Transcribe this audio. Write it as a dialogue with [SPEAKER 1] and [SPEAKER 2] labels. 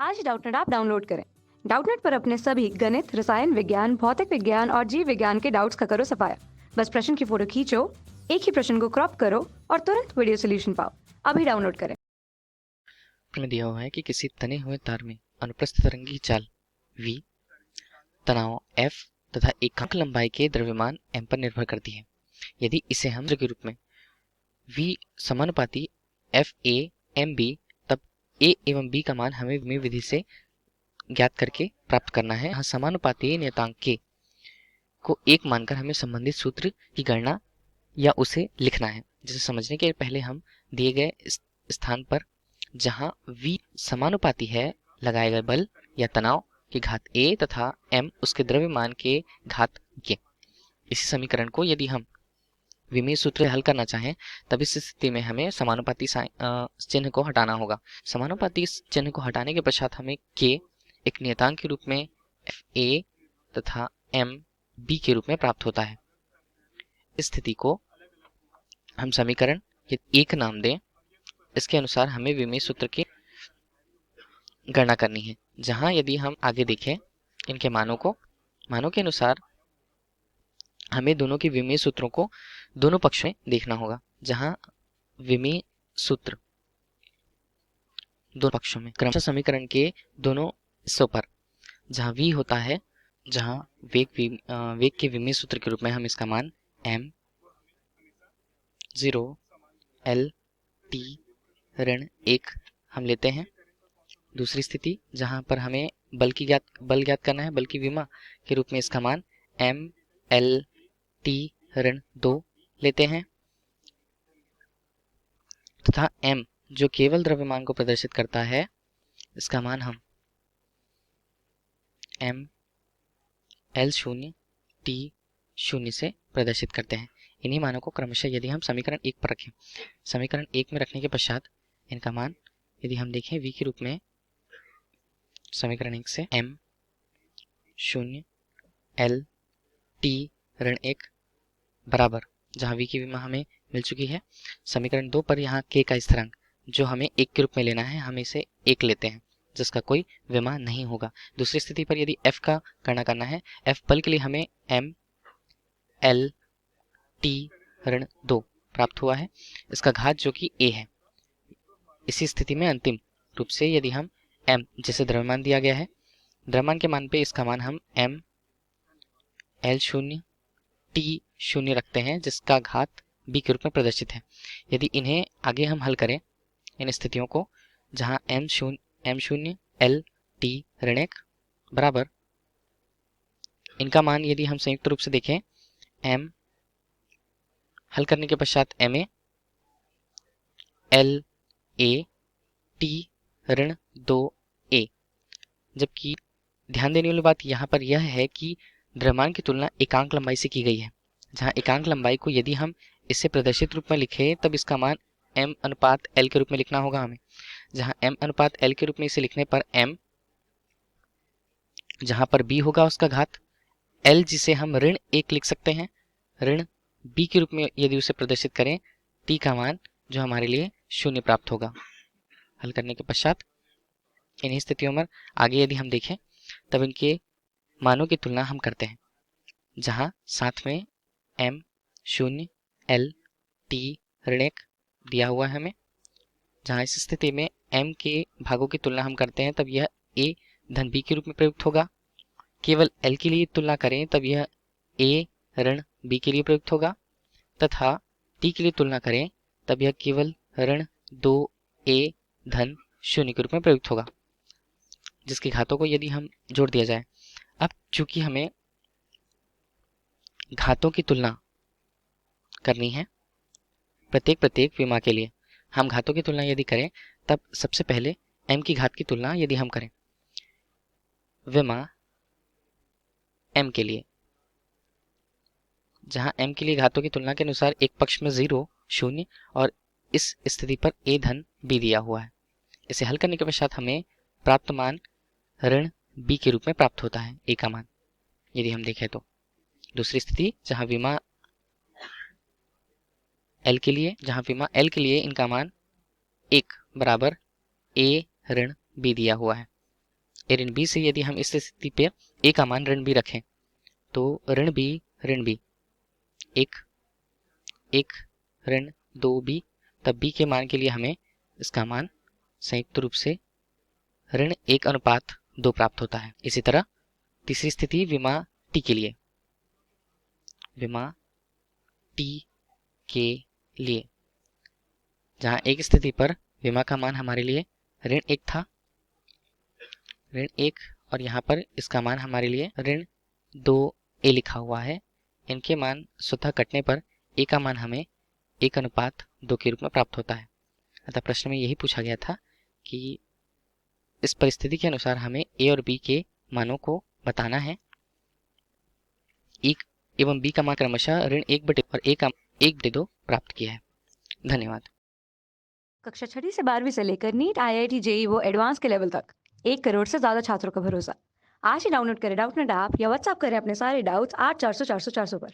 [SPEAKER 1] आज Doubtnut app download करें। Doubtnut पर अपने सभी गणित, रसायन विज्ञान, भौतिक विज्ञान और जीव विज्ञान के डाउट्स का करो सफाया। बस प्रश्न की फोटो खींचो, एक ही प्रश्न को क्रॉप करो और तुरंत वीडियो सोल्यूशन पाओ। अभी डाउनलोड करें।
[SPEAKER 2] में दिया हुआ है कि किसी तने हुए तार में अनुप्रस्थ तरंग की चाल v, तनाव F तथा एकांक लंबाई के द्रव्यमान m पर निर्भर करती है। यदि इसे हम के रूप में v समानुपाती FA MB, तब A एवं B का मान हमें विमेय विधि से ज्ञात करके प्राप्त करना है। यहाँ समानुपाती नियतांक K को एक मानकर हमें संबंधित सूत्र की गणना या उसे लिखना है। जिसे समझने के पहले हम दिए गए स्थान पर जहां v समानुपाती है लगाए गए बल या तनाव की घात a तथा m उसके द्रव्यमान के घात k। इसी समीकरण को यदि हम विमेय सूत्र हल करना चाहें तब इस स्थिति में हमें समानुपाती चिन्ह को हटाना होगा। समानुपाती चिन्ह को हटाने के पश्चात हमें k एक नियतांक के रूप में fa तथा m b के रूप में प्राप्त होता है। इस स्थिति को हम समीकरण एक नाम दें। इसके अनुसार हमें विमेय सूत्र की गणना करनी है। जहां यदि हम आगे देखें इनके मानों के अनुसार हमें दोनों के विमेय सूत्रों को दोनों पक्ष में देखना होगा। जहां विमेय सूत्र दोनों पक्षों में क्रमशः समीकरण के दोनों हिस्सों पर जहां v होता है, जहां वेग के विमेय सूत्र के रूप में हम इसका मान m 0 l t ऋण 1 हम लेते हैं। दूसरी स्थिति जहां पर हमें बल ज्ञात करना है, बल की विमा के रूप में इसका मान m l t ऋण 2 लेते हैं तथा m जो केवल द्रव्यमान को प्रदर्शित करता है, इसका मान हम m l शून्य t शून्य से प्रदर्शित करते हैं। इन्हीं मानों को क्रमशः यदि हम समीकरण 1 पर रखें, समीकरण 1 में रखने के पश्चात इनका मान यदि हम देखें v के रूप में समीकरण 1 से m शून्य l t ऋण 1 बराबर, जहां v की विमा हमें मिल चुकी है। समीकरण 2 पर यहाँ k का स्थिरांक जो हमें 1 के रूप में लेना है, हम इसे 1 लेते हैं जिसका कोई विमा नहीं होगा। दूसरी स्थिति पर यदि f का गणना करना है, f बल के लिए हमें m l t ऋण 2 प्राप्त हुआ है, इसका घात जो कि a है। इसी स्थिति में अंतिम रूप से यदि हम m जिसे द्रव्यमान दिया गया है, द्रव्यमान के मान पे इसका मान हम m l शून्य t शून्य रखते हैं जिसका घात b के रूप में प्रदर्शित है। यदि इन्हें आगे हम हल करें इन स्थितियों को, जहां m शून्य l t ऋण 1 बराबर, इनका मान यदि हम संयुक्त रूप से देखें m हल करने के पश्चात ma l a t ऋण 2a। जबकि ध्यान देने वाली बात यहाँ पर यह है कि द्रव्यमान की तुलना एकांक लंबाई से की गई है। जहाँ एकांक लंबाई को यदि हम इससे प्रदर्शित रूप में लिखें तब इसका मान m अनुपात l के रूप में लिखना होगा हमें। जहाँ m अनुपात l के रूप में इसे लिखने पर m, जहाँ पर b होगा उसका घात, l जिसे हम ऋण 1 लिख सकते हैं, ऋण b के रूप में यदि उसे प्रदर्शित करें, t का मान जो हमारे लिए 0 प्राप्त होगा। हल करने के पश्चात इन्हीं स्थितियों में आगे यदि हम देखें तब इनके मानों की तुलना हम करते हैं, जहां साथ में m शून्य l t ऋण 1 दिया हुआ है हमें। जहां इस स्थिति में m के भागों की तुलना हम करते हैं तब यह a धन b के रूप में प्रयुक्त होगा। केवल l के लिए तुलना करें तब यह a ऋण b के लिए प्रयुक्त होगा तथा t के लिए तुलना करें तब यह केवल ऋण 2a धन 0 के रूप में प्रयुक्त होगा, जिसकी घातों को यदि हम जोड़ दिया जाए। अब चूंकि हमें घातों की तुलना करनी है प्रत्येक विमा के लिए, हम घातों की तुलना यदि करें तब सबसे पहले m की घात की तुलना यदि हम करें विमा m के लिए, जहां m के लिए घातों की तुलना के अनुसार एक पक्ष में 0 शून्य और इस स्थिति पर a धन b दिया हुआ है। इसे हल करने के पश्चात हमें प्राप्त मान ऋण b के रूप में प्राप्त होता है, a का मान यदि हम देखें तो। दूसरी स्थिति जहां विमा l के लिए इनका मान 1 बराबर a ऋण b दिया हुआ है। ए ऋण बी से यदि हम इस स्थिति पे ए का मान ऋण बी रखें तो ऋण बी एक एक ऋण 2b, तब b के मान के लिए हमें इसका मान संयुक्त रूप से ऋण 1:2 प्राप्त होता है। इसी तरह तीसरी स्थिति विमा टी के लिए, विमा टी के लिए जहां एक स्थिति पर विमा का मान हमारे लिए ऋण 1 था, ऋण 1, और यहाँ पर इसका मान हमारे लिए ऋण 2a लिखा हुआ है। इनके मान स्वतः कटने पर a का मान हमें 1:2 के रूप में प्राप्त होता है। अतः प्रश्न में यही पूछा गया था कि इस परिस्थिति के अनुसार हमें a और b के मानों को बताना है। एक एवं b का मान क्रमशः ऋण 1/2 और a का 1/2 प्राप्त किया है। धन्यवाद।
[SPEAKER 1] कक्षा 6वीं से 12वीं से लेकर नीट, IIT, जेईई वो एडवांस के लेवल तक 1 करोड़ से ज्यादा छात्रों का भरोसा। आज ही डाउनलोड करें डाउटनेट ऐप या व्हाट्सएप करें अपने सारे डाउट्स 8400 400 400 पर।